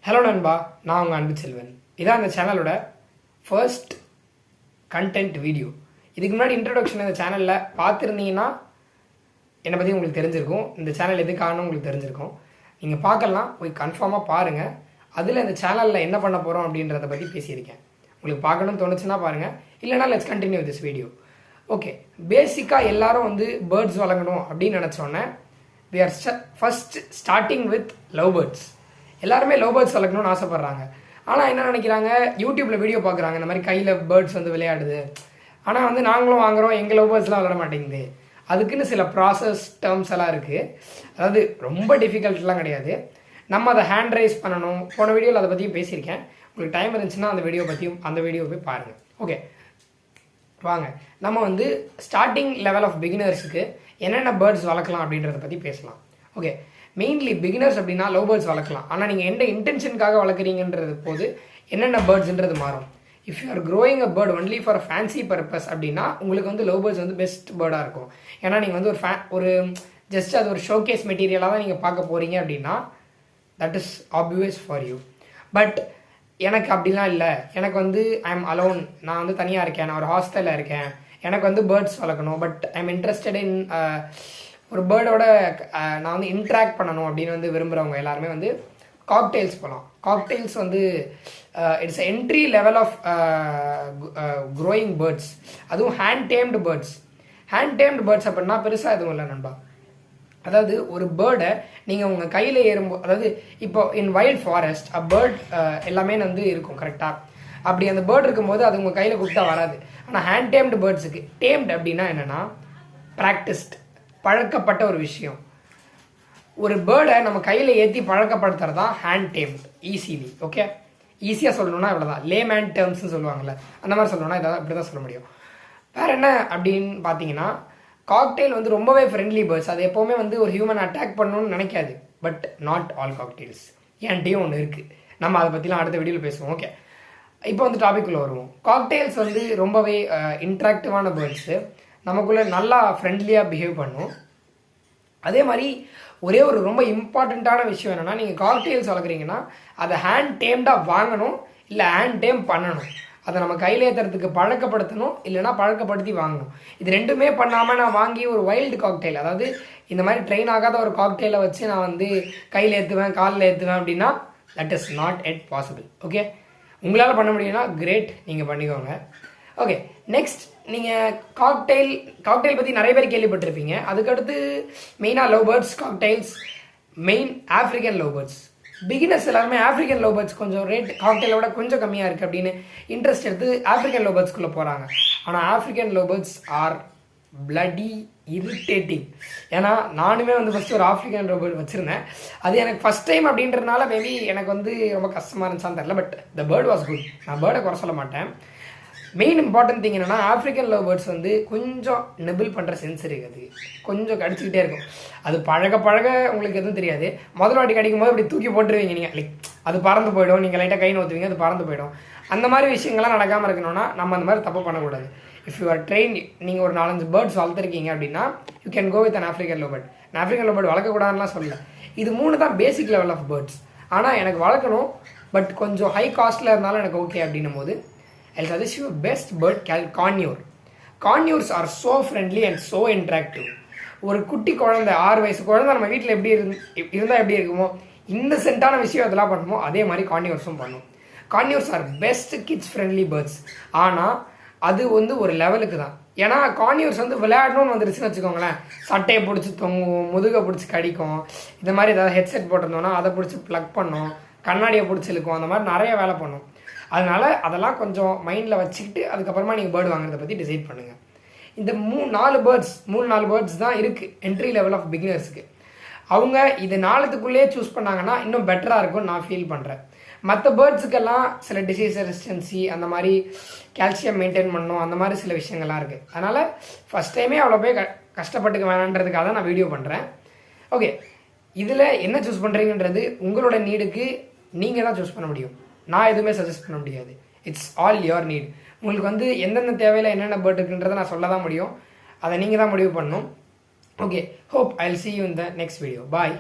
Hello நண்பா, நான் உங்கள் அன்பு செல்வன். இதான் அந்த சேனலோட ஃபர்ஸ்ட் கண்டென்ட் வீடியோ. இதுக்கு முன்னாடி இன்ட்ரடக்ஷன் இந்த சேனலில் பார்த்துருந்தீங்கன்னா என்னை பற்றி உங்களுக்கு தெரிஞ்சிருக்கும். இந்த சேனல் எதுக்காகணும் உங்களுக்கு தெரிஞ்சிருக்கும். நீங்கள் பார்க்கலாம், போய் கன்ஃபார்மாக பாருங்கள். அதில் இந்த சேனலில் என்ன பண்ண போகிறோம் அப்படின்றத பற்றி பேசியிருக்கேன். உங்களுக்கு பார்க்கணும்னு தோணுச்சுன்னா பாருங்கள், இல்லைனா let's continue this video. Okay, பேசிக்காக எல்லாரும் பேர்ட்ஸ் வளர்க்கணும் அப்படின்னு நினச்சோன்னே we are first starting with love birds. எல்லாருமே லவ் பேர்ட்ஸ் வளர்க்கணும்னு ஆசைப்பட்றாங்க. ஆனால் என்ன நினைக்கிறாங்க, யூடியூப்பில் வீடியோ பார்க்குறாங்க, இந்த மாதிரி கையில் பேர்ட்ஸ் விளையாடுது. ஆனால் நாங்களும் வாங்குகிறோம், எங்கள் லவ் பேர்ட்ஸ்லாம் விளையாட மாட்டேங்குது. அதுக்குன்னு சில ப்ராசஸ் டேர்ம்ஸ் எல்லாம் இருக்குது. அதாவது ரொம்ப டிஃபிகல்ட்லாம் கிடையாது. நம்ம அதை ஹேண்ட் ரைஸ் பண்ணணும். போன வீடியோவில் அதை பற்றியும் பேசியிருக்கேன். உங்களுக்கு டைம் இருந்துச்சுன்னா அந்த வீடியோ போய் பாருங்கள். ஓகே, வாங்க நம்ம ஸ்டார்டிங் லெவல் ஆஃப் பிகினர்ஸுக்கு என்னென்ன பேர்ட்ஸ் வளர்க்கலாம் அப்படின்றத பற்றி பேசலாம். ஓகே, மெயின்லி பிகினர்ஸ் அப்படின்னா லவ் பேர்ட்ஸ் வளர்க்கலாம். ஆனால் நீங்கள் எந்த இன்டென்ஷனுக்காக வளர்க்குறீங்கன்றது போது என்னென்ன பேர்ட்ஸ்ன்றது மாறும். If you are growing a bird only for fancy purpose அப்படின்னா உங்களுக்கு லவ் பேர்ட்ஸ் பெஸ்ட் பேர்டாக இருக்கும். ஏன்னா நீங்கள் ஒரு ஜஸ்ட் அது ஒரு ஷோகேஸ் மெட்டீரியலாக தான் நீங்கள் பார்க்க போகிறீங்க அப்படின்னா that is obvious for you. But எனக்கு அப்படிலாம் இல்லை. எனக்கு ஐ எம் அலோன், நான் தனியாக இருக்கேன், நான் ஒரு ஹாஸ்டலில் இருக்கேன், எனக்கு பேர்ட்ஸ் வளர்க்கணும். But I am interested in ஒரு பேர்டோட நான் இன்ட்ராக்ட் பண்ணணும் அப்படின்னு விரும்புகிறவங்க எல்லாருமே காக்டெயில்ஸ் போகலாம். Cocktails it's entry level of growing birds. அதுவும் hand tamed birds. Hand tamed birds அப்படின்னா பெருசாக எதுவும் இல்லை நண்பா. அதாவது ஒரு பேர்டை நீங்கள் உங்கள் கையில் ஏறும்போது, அதாவது இப்போ in wild forest a bird எல்லாமே இருக்கும் கரெக்டாக. அப்படி அந்த பேர்ட் இருக்கும்போது அது உங்கள் கையில் கொடுத்தா வராது. ஆனால் ஹேண்ட் டேம்டு பேர்ட்ஸுக்கு, டேம்டு அப்படின்னா என்னென்னா ப்ராக்டிஸ்ட், பழக்கப்பட்ட ஒரு விஷயம். ஒரு பேர்டை நம்ம கையில் ஏற்றி பழக்கப்படுத்துறது தான் ஹேண்ட் டேம்டு ஈஸிலி. ஓகே, ஈஸியாக சொல்லணும்னா இவ்வளோதான். லேமேன் டேர்ம்ஸ்னு சொல்லுவாங்கள்ல, அந்த மாதிரி சொல்லணும்னா இதை இப்படி தான் சொல்ல முடியும். வேறு என்ன அப்படின்னு பார்த்தீங்கன்னா, காக்டெயில் ரொம்பவே ஃப்ரெண்ட்லி பேர்ட்ஸ். அது எப்போவுமே ஒரு ஹியூமன் அட்டாக் பண்ணணும்னு நினைக்காது. But not all cockatiels. என்கிட்டையும் ஒன்று இருக்குது. நம்ம அதை பற்றிலாம் அடுத்த வீடியோவில் பேசுவோம். ஓகே, இப்போ டாபிக் உள்ள வருவோம். காக்டெயில்ஸ் ரொம்பவே இன்ட்ராக்டிவான பேர்ட்ஸு. நமக்குள்ளே நல்லா ஃப்ரெண்ட்லியாக பிஹேவ் பண்ணும். அதே மாதிரி ஒரே ஒரு ரொம்ப இம்பார்ட்டண்ட்டான விஷயம் என்னென்னா, நீங்கள் காக்டெயில்ஸ் வளர்க்குறீங்கன்னா அதை ஹேண்ட் டேம்டாக வாங்கணும், இல்லை ஹேண்ட் டேம் பண்ணணும். அதை நம்ம கையில் ஏற்றுறதுக்கு பழக்கப்படுத்தணும், இல்லைனா பழக்கப்படுத்தி வாங்கணும். இது ரெண்டுமே பண்ணாமல் நான் வாங்கி ஒரு வைல்டு காக்டெயில், அதாவது இந்த மாதிரி ட்ரெயின் ஆகாத ஒரு காக்டெயிலை வச்சு நான் கையில் ஏற்றுவேன், காலில் ஏற்றுவேன் அப்படின்னா that is not yet possible. Okay, உங்களால் பண்ண முடியும்னா கிரேட், நீங்கள் பண்ணிக்கோங்க. ஓகே, நெக்ஸ்ட் நீங்கள் காக்டெயில் பற்றி நிறைய பேர் கேள்விப்பட்டிருப்பீங்க. அதுக்கடுத்து மெயினாக love birds, cocktails, main African love birds. Beginners எல்லாருமே ஆஃப்ரிக்கன் லவ் பேர்ட்ஸ் கொஞ்சம் ரேட் காக்டெயிலோட கொஞ்சம் கம்மியாக இருக்குது அப்படின்னு இன்ட்ரெஸ்ட் எடுத்து ஆஃப்ரிக்கன் லவ் பேர்ட்ஸ்குள்ளே போகிறாங்க. ஆனால் African love birds are bloody irritating. ஏன்னா நானுமே ஃபஸ்ட்டு ஒரு ஆஃப்ரிக்கன் லவ் பேர்ட் வச்சுருந்தேன். அது எனக்கு ஃபஸ்ட் டைம் அப்படின்றதுனால மேபி எனக்கு ரொம்ப கஷ்டமாக இருந்துச்சான்னு தெரியல. But the bird was good. நான் பேர்டை குறை சொல்ல மாட்டேன். மெயின் இம்பார்ட்டன்ட் திங் என்னென்னா, ஆஃப்ரிக்கன் லவ் பேர்ட்ஸ் கொஞ்சம் நெபிள் பண்ணுற சென்ஸ் இருக்குது. கொஞ்சம் கடிச்சிக்கிட்டே இருக்கும். அது பழக உங்களுக்கு எதுவும் தெரியாது. முதல் வாட்டி கடிக்கும் போது அப்படி தூக்கி போட்டுருவீங்க நீங்கள். லைக் அது பறந்து போயிடும், நீங்கள் லைட்டாக கை நோத்துவீங்க, அது பறந்து போயிடும். அந்த மாதிரி விஷயங்கள்லாம் நடக்காமல் இருக்கணும்னா நம்ம அந்த மாதிரி தப்பு பண்ணக்கூடாது. இஃப் யூ ஆர் ட்ரெயின், நீங்கள் ஒரு 4-5 பேர்ட்ஸ் வளர்த்துருக்கீங்க அப்படின்னா you can go with an African love bird. நான் ஆஃப்ரிக்கன் லவ் பேர்ட் வளர்க்கக்கூடாதுலாம் சொல்லலை. இது 3 தான் பேசிக் லெவல் ஆஃப் பேர்ட்ஸ். ஆனால் எனக்கு வளர்க்கணும், பட் கொஞ்சம் ஹை காஸ்ட்டில் இருந்தாலும் எனக்கு ஓகே அப்படின்னும் போது I'll suggest you a best bird called Conure. Conures are so friendly and so interactive. ஒரு குட்டி குழந்தை, 6 வயசு குழந்தை நம்ம வீட்டில் எப்படி இருந்தால் எப்படி இருக்குமோ, இன்னசென்ட்டான விஷயம் அதெல்லாம் பண்ணுமோ, அதே மாதிரி கான்யூர்ஸும் பண்ணும். Conures are best kids friendly birds. ஆனால் அது ஒரு லெவலுக்கு தான். ஏன்னா கான்யூர்ஸ் விளையாடணும்னு வந்துருச்சுன்னு வச்சுக்கோங்களேன், சட்டையை பிடிச்சி தொங்கும், முதுகை பிடிச்சி கடிக்கும், இந்த மாதிரி ஏதாவது ஹெட்செட் போட்டிருந்தோன்னா அதை பிடிச்சி ப்ளக் பண்ணும், கண்ணாடியை பிடிச்சி இழுக்கும், அந்த மாதிரி நிறைய வேலை பண்ணும். அதனால் அதெல்லாம் கொஞ்சம் மைண்டில் வச்சுக்கிட்டு அதுக்கப்புறமா நீங்கள் பேர்டு வாங்குறத பற்றி டிசைட் பண்ணுங்கள். இந்த 3-4 பேர்ட்ஸ் தான் இருக்குது என்ட்ரி லெவல் ஆஃப் பிகினர்ஸுக்கு. அவங்க இது 4த்துக்குள்ளேயே சூஸ் பண்ணாங்கன்னா இன்னும் பெட்டராக இருக்கும்னு நான் ஃபீல் பண்ணுறேன். மற்ற பேர்ட்ஸுக்கெல்லாம் சில டிசீஸ் ரெசிஸ்டன்சி, அந்த மாதிரி கால்சியம் மெயின்டைன் பண்ணணும், அந்த மாதிரி சில விஷயங்கள்லாம் இருக்குது. அதனால் ஃபஸ்ட் டைமே அவ்வளோ போய் கஷ்டப்பட்டுக்க வேணான்றதுக்காக தான் நான் வீடியோ பண்ணுறேன். ஓகே, இதில் என்ன சூஸ் பண்ணுறீங்கன்றது உங்களோட நீடுக்கு நீங்கள் தான் சூஸ் பண்ண முடியும். நான் எதுவுமே சஜஸ்ட் பண்ண முடியாது. It's all your need. உங்களுக்கு எந்தெந்த தேவையில் என்னென்ன பேர்ட் இருக்குன்றதை நான் சொல்ல தான் முடியும். அதை நீங்கள் தான் முடிவு பண்ணணும். Okay, hope I'll see you in the next video. Bye.